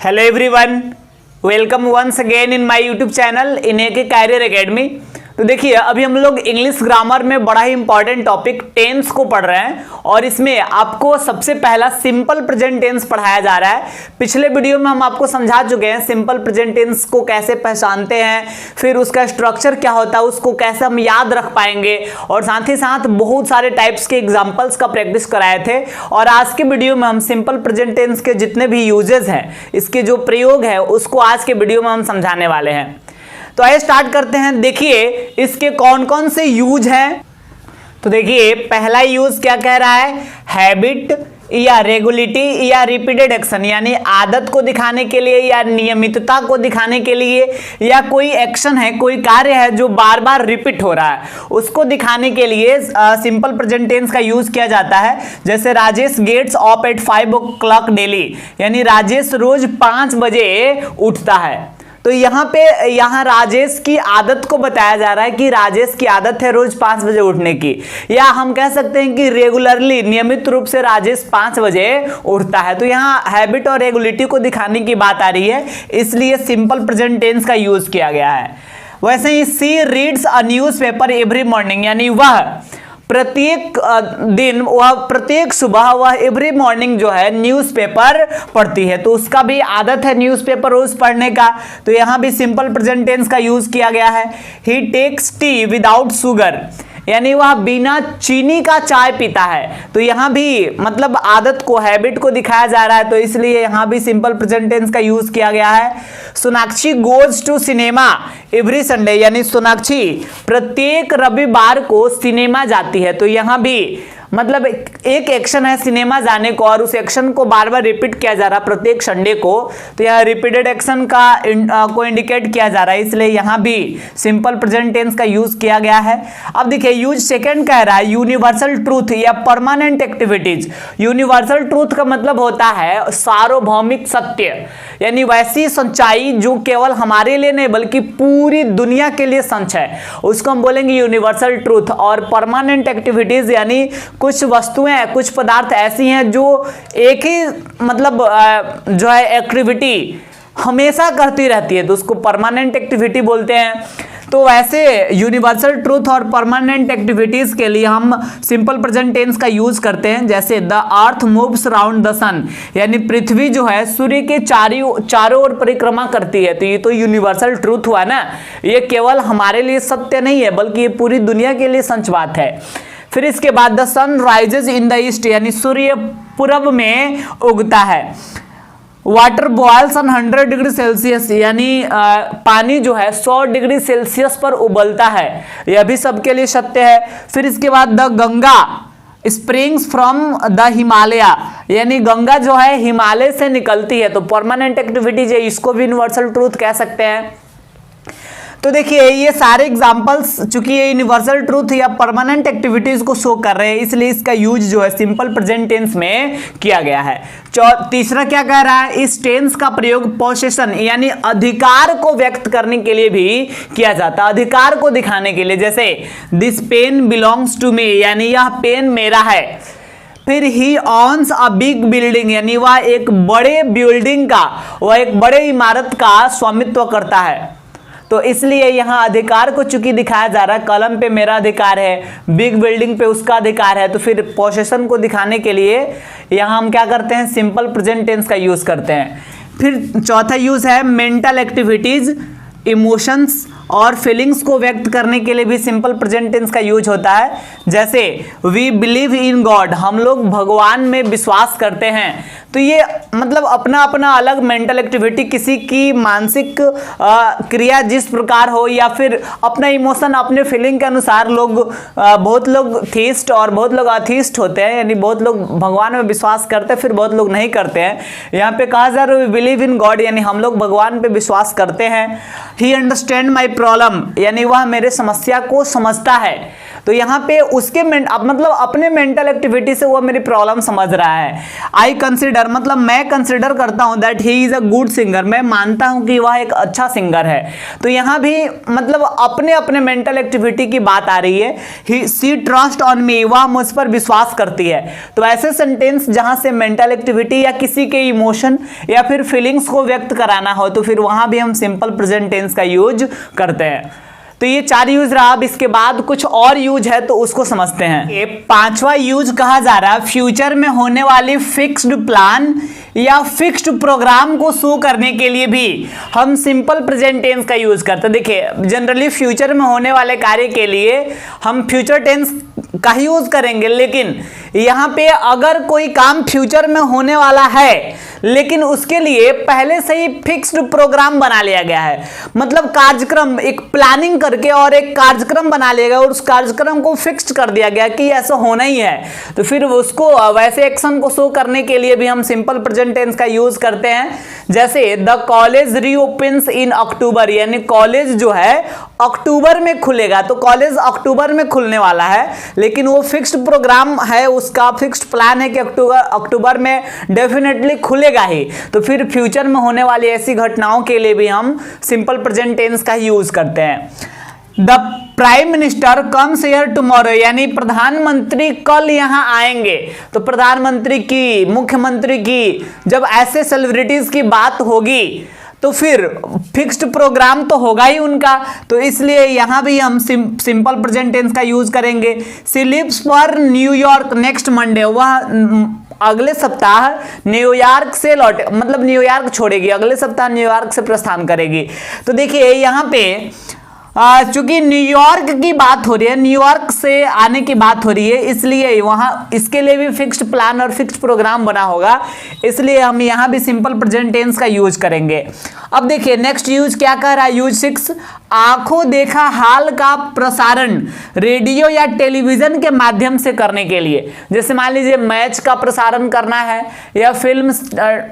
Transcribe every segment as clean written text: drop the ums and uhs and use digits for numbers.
Hello everyone, welcome once again in my YouTube channel in AK career academy. तो देखिए, अभी हम लोग इंग्लिश ग्रामर में बड़ा ही इंपॉर्टेंट टॉपिक टेंस को पढ़ रहे हैं और इसमें आपको सबसे पहला सिंपल प्रेजेंट टेंस पढ़ाया जा रहा है। पिछले वीडियो में हम आपको समझा चुके हैं सिंपल प्रेजेंट टेंस को कैसे पहचानते हैं, फिर उसका स्ट्रक्चर क्या होता है, उसको कैसे हम याद रख पाएंगे और साथ ही साथ बहुत सारे टाइप्स के एग्जाम्पल्स का प्रैक्टिस कराए थे। और आज के वीडियो में हम सिंपल प्रेजेंट टेंस के जितने भी यूजेस हैं, इसके जो प्रयोग है, उसको आज के वीडियो में हम समझाने वाले हैं। तो आइए स्टार्ट करते हैं। देखिए इसके कौन कौन से यूज हैं। तो देखिए पहला यूज क्या कह रहा है, हैबिट या रेगुलरिटी या रिपीटेड एक्शन, यानी आदत को दिखाने के लिए या नियमितता को दिखाने के लिए, या कोई एक्शन है, कोई कार्य है जो बार बार रिपीट हो रहा है, उसको दिखाने के लिए सिंपल प्रेजेंट टेंस का यूज किया जाता है। जैसे Rajesh gets up at 5 o'clock daily, यानी राजेश रोज 5 बजे उठता है। तो यहाँ राजेश की आदत को बताया जा रहा है कि राजेश की आदत है रोज 5 बजे उठने की, या हम कह सकते हैं कि रेगुलरली, नियमित रूप से राजेश 5 बजे उठता है। तो यहाँ हैबिट और रेगुलरिटी को दिखाने की बात आ रही है, इसलिए सिंपल प्रेजेंट टेंस का यूज किया गया है। वैसे ही she reads a newspaper every morning, यानी वह प्रत्येक दिन, वह प्रत्येक सुबह, वह एवरी मॉर्निंग जो है न्यूज़पेपर पढ़ती है। तो उसका भी आदत है न्यूज़पेपर रोज पढ़ने का, तो यहाँ भी सिंपल प्रेजेंट टेंस का यूज किया गया है। ही टेक्स टी विदाउट शुगर, यानी वह बिना चीनी का चाय पीता है। तो यहाँ भी मतलब आदत को, हैबिट को दिखाया जा रहा है, तो इसलिए यहाँ भी सिंपल प्रेजेंट टेंस का यूज किया गया है। Sonakshi goes to cinema every Sunday, यानी सोनाक्षी प्रत्येक रविवार को सिनेमा जाती है। तो यहाँ भी मतलब एक एक्शन है सिनेमा जाने को, और उस एक्शन को बार बार रिपीट किया जा रहा है प्रत्येक संडे को, तो यह रिपीटेड एक्शन का को इंडिकेट किया जा रहा है, इसलिए यहाँ भी सिंपल प्रेजेंट टेंस का यूज किया गया है। अब देखिए यूज सेकंड कह रहा है यूनिवर्सल ट्रूथ या परमानेंट एक्टिविटीज। यूनिवर्सल ट्रूथ का मतलब होता है सार्वभौमिक सत्य, यानी वैसी सच्चाई जो केवल हमारे लिए नहीं बल्कि पूरी दुनिया के लिए सच है, उसको हम बोलेंगे यूनिवर्सल ट्रूथ। और परमानेंट एक्टिविटीज यानी कुछ वस्तुएं, कुछ पदार्थ ऐसी हैं जो एक ही मतलब जो है एक्टिविटी हमेशा करती रहती है, तो उसको परमानेंट एक्टिविटी बोलते हैं। तो वैसे यूनिवर्सल ट्रूथ और परमानेंट एक्टिविटीज के लिए हम सिंपल प्रेजेंट टेंस का यूज करते हैं। जैसे the earth moves around the sun, यानी पृथ्वी जो है सूर्य के चारों ओर परिक्रमा करती है। तो ये तो यूनिवर्सल ट्रूथ हुआ ना, ये केवल हमारे लिए सत्य नहीं है बल्कि ये पूरी दुनिया के लिए सच बात है। फिर इसके बाद the sun rises in the east, यानी सूर्य पूरब में उगता है। Water boils on 100 degree Celsius, यानी पानी जो है 100 डिग्री सेल्सियस पर उबलता है, यह भी सबके लिए सत्य है। फिर इसके बाद the Ganga springs from the Himalaya, यानी गंगा जो है हिमालय से निकलती है। तो परमानेंट एक्टिविटीज है, इसको भी यूनिवर्सल ट्रूथ कह सकते हैं। तो देखिए ये सारे एग्जांपल्स चूंकि ये यूनिवर्सल ट्रूथ या परमानेंट एक्टिविटीज को शो कर रहे हैं, इसलिए इसका यूज जो है सिंपल प्रेजेंट टेंस में किया गया है। तीसरा क्या कह रहा है, इस टेंस का प्रयोग पोसेशन यानी अधिकार को व्यक्त करने के लिए भी किया जाता है, अधिकार को दिखाने के लिए। जैसे this pen belongs to me, यानी यह पेन मेरा है। फिर ही ऑन्स अ बिग बिल्डिंग, यानी वह एक बड़े बिल्डिंग का, वह एक बड़े इमारत का स्वामित्व करता है। तो इसलिए यहाँ अधिकार को चूंकि दिखाया जा रहा है, कलम पे मेरा अधिकार है, बिग बिल्डिंग पे उसका अधिकार है, तो फिर पोसेशन को दिखाने के लिए यहाँ हम क्या करते हैं, सिंपल प्रेजेंट टेंस का यूज करते हैं। फिर चौथा यूज है मेंटल एक्टिविटीज, इमोशंस और फीलिंग्स को व्यक्त करने के लिए भी सिंपल प्रेजेंट टेंस का यूज होता है। जैसे वी बिलीव इन गॉड, हम लोग भगवान में विश्वास करते हैं। तो ये मतलब अपना अपना अलग मेंटल एक्टिविटी, किसी की मानसिक क्रिया जिस प्रकार हो, या फिर अपना इमोशन अपने फीलिंग के अनुसार लोग बहुत लोग थीस्ट और बहुत लोग अथीस्ट होते हैं, यानी बहुत लोग भगवान में विश्वास करते हैं, फिर बहुत लोग नहीं करते हैं। यहाँ पे कहा जा रहा है वी बिलीव इन गॉड, यानी हम लोग भगवान पे विश्वास करते हैं। ही अंडरस्टैंड माई प्रॉब्लम, यानी वह मेरे समस्या को समझता है। तो यहाँ पे उसके मतलब अपने मेंटल एक्टिविटी से वो मेरी प्रॉब्लम समझ रहा है। आई कंसिडर मतलब मैं कंसिडर करता हूँ that he is a good singer, मैं मानता हूँ कि वह एक अच्छा सिंगर है। तो यहाँ भी मतलब अपने अपने मेंटल एक्टिविटी की बात आ रही है। सी ट्रस्ट ऑन मी, वह मुझ पर विश्वास करती है। तो ऐसे सेंटेंस जहां से मेंटल एक्टिविटी या किसी के इमोशन या फिर फीलिंग्स को व्यक्त कराना हो तो फिर वहां भी हम सिंपल प्रेजेंट टेंस का यूज करते हैं। तो ये 4 यूज रहा। अब इसके बाद कुछ और यूज है तो उसको समझते हैं। ये 5वां यूज कहा जा रहा है फ्यूचर में होने वाली फिक्स्ड प्लान या फिक्स्ड प्रोग्राम को शो करने के लिए भी हम सिंपल प्रेजेंट टेंस का यूज करते हैं। देखिए जनरली फ्यूचर में होने वाले कार्य के लिए हम फ्यूचर टेंस का ही यूज करेंगे, लेकिन यहां पे अगर कोई काम फ्यूचर में होने वाला है लेकिन उसके लिए पहले से ही फिक्स्ड प्रोग्राम बना लिया गया है, मतलब कार्यक्रम एक प्लानिंग करके और एक कार्यक्रम बना लिया गया और उस कार्यक्रम को फिक्स्ड कर दिया गया कि ऐसा होना ही है, तो फिर उसको वैसे एक्शन को शो करने के लिए भी हम सिंपल प्रेजेंट टेंस का यूज करते हैं। जैसे द कॉलेज रीओपन्स इन अक्टूबर, यानी कॉलेज जो है अक्टूबर में खुलेगा, तो कॉलेज अक्टूबर में खुलने वाला है लेकिन वो फिक्स्ड प्रोग्राम है, उसका फिक्स्ड प्लान है कि अक्टूबर में डेफिनेटली खुलेगा ही। तो फिर फ्यूचर में होने वाली ऐसी घटनाओं के लिए भी हम सिंपल प्रेजेंट टेंस का ही यूज करते हैं। The prime minister comes here tomorrow, यानी प्रधानमंत्री कल यहाँ आएंगे। तो प्रधानमंत्री की, मुख्यमंत्री की जब ऐसे सेलिब्रिटीज की बात होगी तो फिर फिक्स्ड प्रोग्राम तो होगा ही उनका, तो इसलिए यहां भी हम सिंपल प्रेजेंट टेंस का यूज करेंगे। She lives for New York next Monday, वह अगले सप्ताह न्यूयॉर्क से लौटे, मतलब न्यूयॉर्क छोड़ेगी, अगले सप्ताह न्यूयॉर्क से प्रस्थान करेगी। तो देखिए यहां पे चूंकि न्यूयॉर्क की बात हो रही है, न्यूयॉर्क से आने की बात हो रही है, इसलिए वहां इसके लिए भी फिक्स्ड प्लान और फिक्स्ड प्रोग्राम बना होगा, इसलिए हम यहां भी सिंपल प्रेजेंट टेंस का यूज करेंगे। अब देखिए नेक्स्ट यूज क्या कर रहा है, यूज 6, आंखों देखा हाल का प्रसारण रेडियो या टेलीविजन के माध्यम से करने के लिए। जैसे मान लीजिए मैच का प्रसारण करना है या फिल्म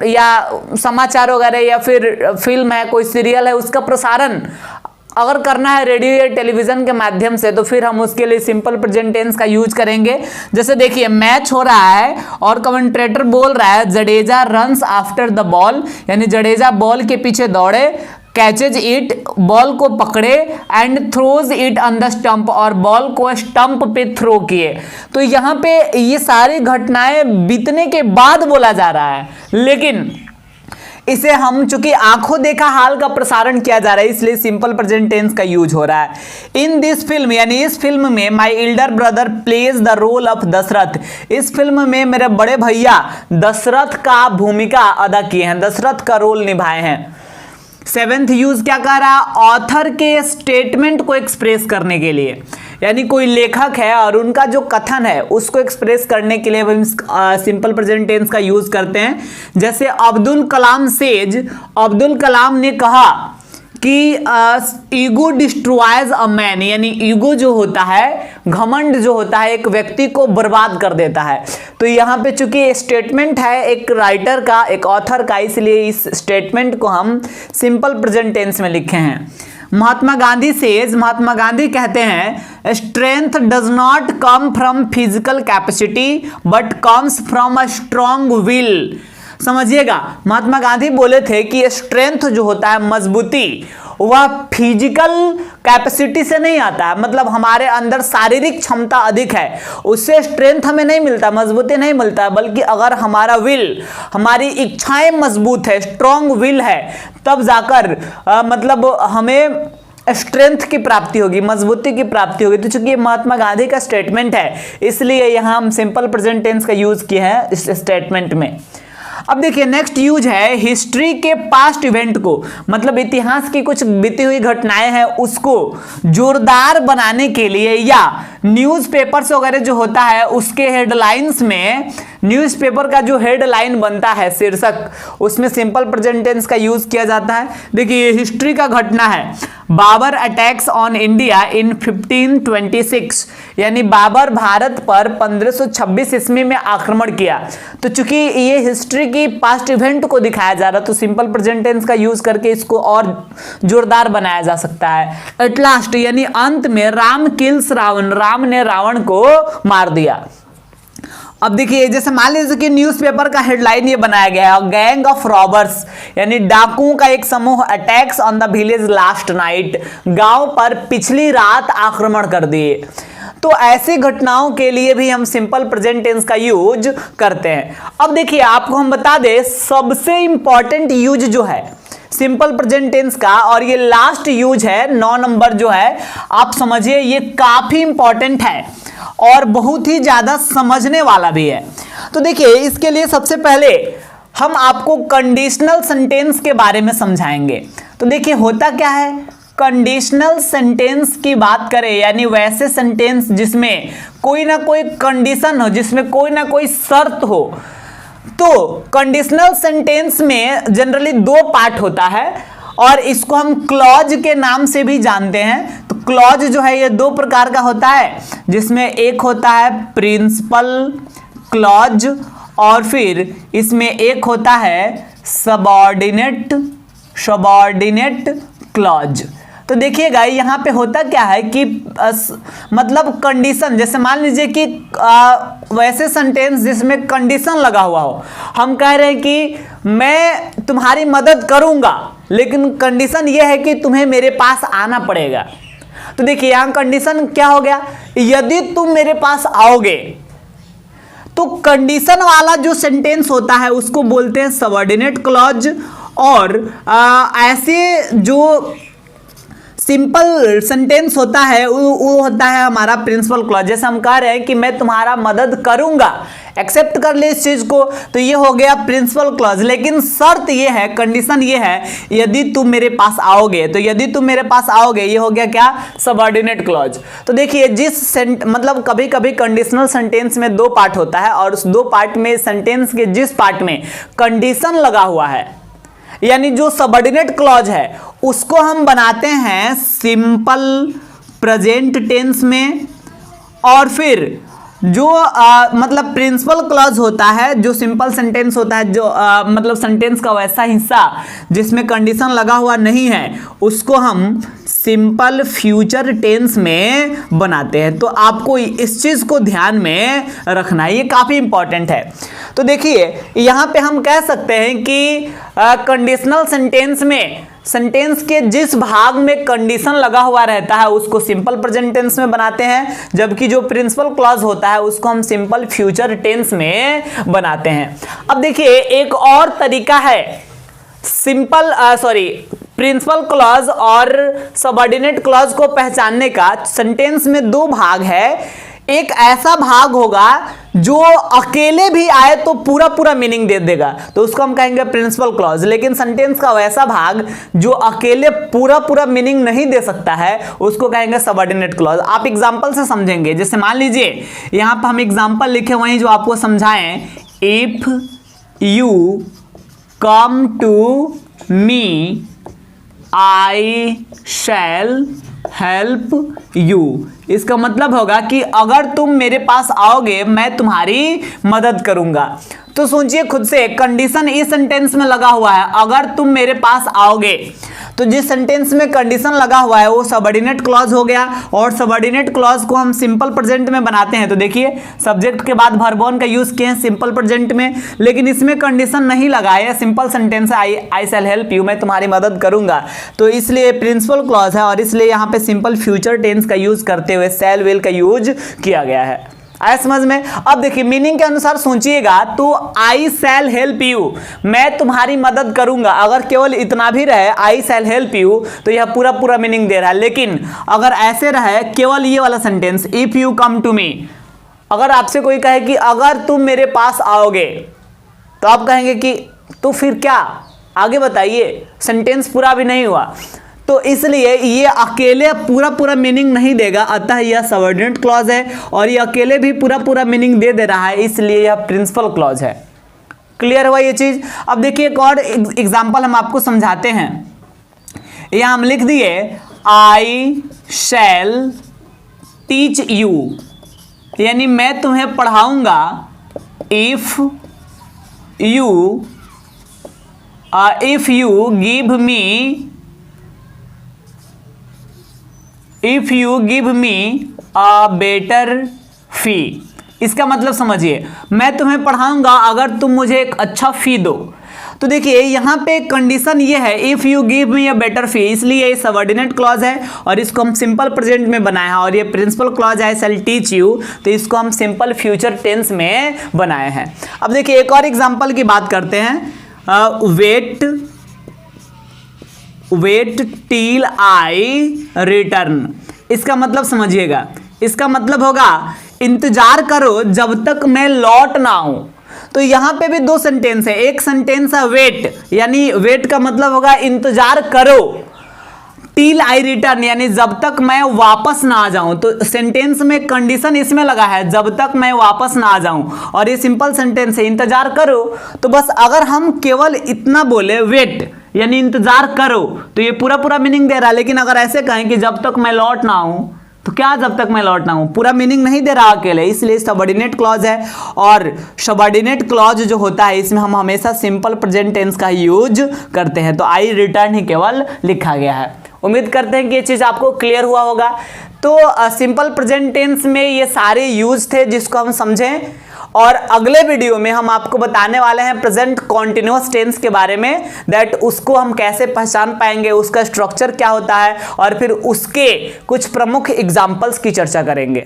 या समाचार वगैरह या फिर फिल्म है, कोई सीरियल है, उसका प्रसारण अगर करना है रेडियो या टेलीविजन के माध्यम से तो फिर हम उसके लिए सिंपल प्रेजेंट टेंस का यूज करेंगे। जैसे देखिए मैच हो रहा है और कमेंटेटर बोल रहा है Jadeja runs after the ball, यानी जडेजा बॉल के पीछे दौड़े, कैचेज इट, बॉल को पकड़े, and throws it on the stump, और बॉल को स्टंप पे थ्रो किए। तो यहाँ पे ये सारी घटनाएं बीतने के बाद बोला जा रहा है, लेकिन इसे हम चूंकि आंखों देखा हाल का प्रसारण किया जा रहा है इसलिए सिंपल प्रेजेंट टेंस का यूज हो रहा है। इन दिस फिल्म, यानी इस फिल्म में my elder brother plays the role of Dasharath, इस फिल्म में मेरे बड़े भैया दशरथ का भूमिका अदा किए हैं, दशरथ का रोल निभाए हैं। 7th यूज क्या कह रहा, ऑथर के स्टेटमेंट को एक्सप्रेस करने के लिए, यानी कोई लेखक है और उनका जो कथन है उसको एक्सप्रेस करने के लिए हम सिंपल प्रेजेंट टेंस का यूज करते हैं। जैसे अब्दुल कलाम सेज, अब्दुल कलाम ने कहा कि ईगो डिस्ट्रॉयज अ मैन, यानी ईगो जो होता है, घमंड जो होता है एक व्यक्ति को बर्बाद कर देता है। तो यहाँ पे चूंकि स्टेटमेंट है एक राइटर का, एक ऑथर का, इसलिए इस स्टेटमेंट को हम सिंपल प्रेजेंट टेंस में लिखे हैं। महात्मा गांधी सेज, महात्मा गांधी कहते हैं strength does not come from physical capacity but comes from a strong will. समझिएगा महात्मा गांधी बोले थे कि स्ट्रेंथ जो होता है, मजबूती, वह फिजिकल कैपेसिटी से नहीं आता है, मतलब हमारे अंदर शारीरिक क्षमता अधिक है उससे स्ट्रेंथ हमें नहीं मिलता, मजबूती नहीं मिलता, बल्कि अगर हमारा विल, हमारी इच्छाएं मजबूत है, स्ट्रॉन्ग विल है, तब जाकर मतलब हमें स्ट्रेंथ की प्राप्ति होगी, मजबूती की प्राप्ति होगी। तो चूंकि महात्मा गांधी का स्टेटमेंट है इसलिए यहां हम सिंपल प्रेजेंट टेंस का यूज किए हैं इस स्टेटमेंट में। अब देखिए नेक्स्ट यूज है हिस्ट्री के पास्ट इवेंट को, मतलब इतिहास की कुछ बीती हुई घटनाएं हैं उसको जोरदार बनाने के लिए, या न्यूज़पेपर्स वगैरह जो होता है उसके हेडलाइंस में न्यूज़पेपर का जो हेडलाइन बनता है, शीर्षक, उसमें सिंपल प्रेजेंट टेंस का यूज किया जाता है। देखिए ये हिस्ट्री का घटना है, Babur attacks on India in 1526, यानी बाबर भारत पर 1526 ईस्वी में आक्रमण किया। तो चूंकि ये हिस्ट्री की पास्ट इवेंट को दिखाया जा रहा, तो सिंपल प्रेजेंट टेंस का यूज करके इसको और जोरदार बनाया जा सकता है। एट लास्ट, यानी अंत में, राम किल्स रावण, राम ने रावण को मार दिया। अब देखिए जैसे मान लीजिए कि न्यूज़पेपर का हेडलाइन ये बनाया गया है, गैंग ऑफ रॉबर्स, यानी डाकुओं का एक समूह attacks on the village last night, गांव पर पिछली रात आक्रमण कर दिए। तो ऐसी घटनाओं के लिए भी हम सिंपल प्रेजेंट टेंस का यूज करते हैं। अब देखिए आपको हम बता दें सबसे इंपॉर्टेंट यूज जो है सिंपल प्रेजेंट टेंस का, और ये लास्ट यूज है 9 नंबर जो है, आप समझिए ये काफी इंपॉर्टेंट है और बहुत ही ज्यादा समझने वाला भी है। तो देखिए इसके लिए सबसे पहले हम आपको कंडीशनल सेंटेंस के बारे में समझाएंगे। तो देखिए होता क्या है, कंडीशनल सेंटेंस की बात करें, यानी वैसे सेंटेंस जिसमें कोई ना कोई कंडीशन हो, जिसमें कोई ना कोई शर्त हो। तो कंडीशनल सेंटेंस में जनरली 2 पार्ट होता है और इसको हम क्लॉज के नाम से भी जानते हैं। तो क्लॉज जो है ये 2 प्रकार का होता है, जिसमें एक होता है प्रिंसिपल क्लॉज और फिर इसमें एक होता है सबऑर्डिनेट क्लॉज। तो देखिएगा यहाँ पे होता क्या है कि मतलब कंडीशन, जैसे मान लीजिए कि वैसे सेंटेंस जिसमें कंडीशन लगा हुआ हो, हम कह रहे हैं कि मैं तुम्हारी मदद करूंगा लेकिन कंडीशन यह है कि तुम्हें मेरे पास आना पड़ेगा। तो देखिए यहाँ कंडीशन क्या हो गया, यदि तुम मेरे पास आओगे। तो कंडीशन वाला जो सेंटेंस होता है उसको बोलते हैं सबऑर्डिनेट क्लॉज, और ऐसे जो सिंपल सेंटेंस होता है वो होता है हमारा प्रिंसिपल क्लॉज। जैसे हम कह रहे हैं कि मैं तुम्हारा मदद करूंगा, एक्सेप्ट कर ले इस चीज को, तो ये हो गया प्रिंसिपल क्लॉज। लेकिन शर्त ये है, कंडीशन ये है, यदि तुम मेरे पास आओगे। तो यदि तुम मेरे पास आओगे ये हो गया क्या, सबऑर्डिनेट क्लॉज। तो देखिए मतलब कभी कभी कंडीशनल सेंटेंस में 2 पार्ट होता है और उस 2 पार्ट में सेंटेंस के जिस पार्ट में कंडीशन लगा हुआ है, यानी जो सबऑर्डिनेट क्लॉज है, उसको हम बनाते हैं सिंपल प्रेजेंट टेंस में। और फिर जो मतलब प्रिंसिपल क्लॉज होता है, जो सिंपल सेंटेंस होता है, जो मतलब सेंटेंस का वैसा हिस्सा जिसमें कंडीशन लगा हुआ नहीं है, उसको हम सिंपल फ्यूचर टेंस में बनाते हैं। तो आपको इस चीज को ध्यान में रखना है, ये काफी इंपॉर्टेंट है। तो देखिए यहां पे हम कह सकते हैं कि कंडीशनल सेंटेंस में सेंटेंस के जिस भाग में कंडीशन लगा हुआ रहता है उसको सिंपल प्रेजेंट टेंस में बनाते हैं, जबकि जो प्रिंसिपल क्लॉज होता है उसको हम सिंपल फ्यूचर टेंस में बनाते हैं। अब देखिए एक और तरीका है प्रिंसिपल क्लॉज और सबऑर्डिनेट क्लॉज को पहचानने का। सेंटेंस में 2 भाग है, एक ऐसा भाग होगा जो अकेले भी आए तो पूरा पूरा मीनिंग दे देगा, तो उसको हम कहेंगे प्रिंसिपल क्लॉज। लेकिन सेंटेंस का वैसा भाग जो अकेले पूरा पूरा मीनिंग नहीं दे सकता है, उसको कहेंगे सबऑर्डिनेट क्लॉज। आप एग्जांपल से समझेंगे। जैसे मान लीजिए यहां पर हम एग्जांपल लिखे वहीं जो आपको समझाएं, if you come to me I shall help you. इसका मतलब होगा कि अगर तुम मेरे पास आओगे मैं तुम्हारी मदद करूंगा। तो सोचिए खुद से, कंडीशन इस सेंटेंस में लगा हुआ है, अगर तुम मेरे पास आओगे। तो जिस सेंटेंस में कंडीशन लगा हुआ है वो सबऑर्डिनेट क्लॉज हो गया, और सबऑर्डिनेट क्लॉज को हम सिंपल प्रेजेंट में बनाते हैं। तो देखिए सब्जेक्ट के बाद वर्ब वन का यूज किए हैं सिंपल प्रेजेंट में, लेकिन इसमें कंडीशन नहीं लगा है, सिंपल सेंटेंस है, आई शैल हेल्प यू, मैं तुम्हारी मदद करूंगा। तो इसलिए प्रिंसिपल क्लॉज है और इसलिए यहाँ पे सिंपल फ्यूचर टेंस का यूज करते हुए शैल विल का यूज किया गया है। आया समझ में? अब देखिए मीनिंग के अनुसार सोचिएगा तो आई शैल हेल्प यू, मैं तुम्हारी मदद करूंगा, अगर केवल इतना भी रहे आई शैल हेल्प यू तो यह पूरा पूरा मीनिंग दे रहा है। लेकिन अगर ऐसे रहे केवल ये वाला sentence, if you come to me, अगर आपसे कोई कहे कि अगर तुम मेरे पास आओगे, तो आप कहेंगे कि तो फिर क्या, आगे बताइए, सेंटेंस पूरा भी नहीं हुआ। तो इसलिए ये अकेले पूरा मीनिंग नहीं देगा, अतः यह सबऑर्डिनेट क्लॉज है और ये अकेले भी पूरा मीनिंग दे रहा है, इसलिए यह प्रिंसिपल क्लॉज है। क्लियर हुआ ये चीज। अब देखिए एक और एग्जांपल हम आपको समझाते हैं। यहां हम लिख दिए आई शैल टीच यू, यानी मैं तुम्हें पढ़ाऊंगा if you give me a better fee. इसका मतलब समझिए, मैं तुम्हें पढ़ाऊंगा अगर तुम मुझे एक अच्छा फी दो। तो देखिए यहां पे कंडीशन ये है if you give me a better fee, इसलिए ये सबऑर्डिनेट क्लॉज है और इसको हम सिंपल प्रेजेंट में बनाए हैं, और ये प्रिंसिपल क्लॉज है शैल टीच यू, तो इसको हम सिंपल फ्यूचर टेंस में बनाए हैं। अब देखिए एक और एग्जांपल की बात करते हैं। वेट टिल आई रिटर्न, इसका मतलब समझिएगा, इसका मतलब होगा इंतजार करो जब तक मैं लौट ना आऊं। तो यहां पे भी दो सेंटेंस है, एक सेंटेंस है वेट, यानी वेट का मतलब होगा इंतजार करो, टिल आई रिटर्न यानी जब तक मैं वापस ना आ जाऊं। तो सेंटेंस में कंडीशन इसमें लगा है जब तक मैं वापस ना आ जाऊं, और ये सिंपल सेंटेंस है इंतजार करो। तो बस अगर हम केवल इतना बोले वेट यानी इंतजार करो, तो ये पूरा मीनिंग दे रहा है। लेकिन अगर ऐसे कहें कि जब तक मैं लौट ना आऊं, तो क्या जब तक मैं लौट ना आऊं, पूरा मीनिंग नहीं दे रहा अकेले, इसलिए सबऑर्डिनेट क्लॉज है। और सबऑर्डिनेट क्लॉज जो होता है इसमें हम हमेशा सिंपल प्रेजेंट टेंस का यूज करते हैं, तो आई रिटर्न ही केवल लिखा गया है। उम्मीद करते हैं कि ये चीज आपको क्लियर हुआ होगा। तो सिंपल प्रेजेंट टेंस में ये सारे यूज थे जिसको हम समझें, और अगले वीडियो में हम आपको बताने वाले हैं प्रेजेंट कॉन्टिन्यूअस टेंस के बारे में, दैट उसको हम कैसे पहचान पाएंगे, उसका स्ट्रक्चर क्या होता है, और फिर उसके कुछ प्रमुख एग्जाम्पल्स की चर्चा करेंगे।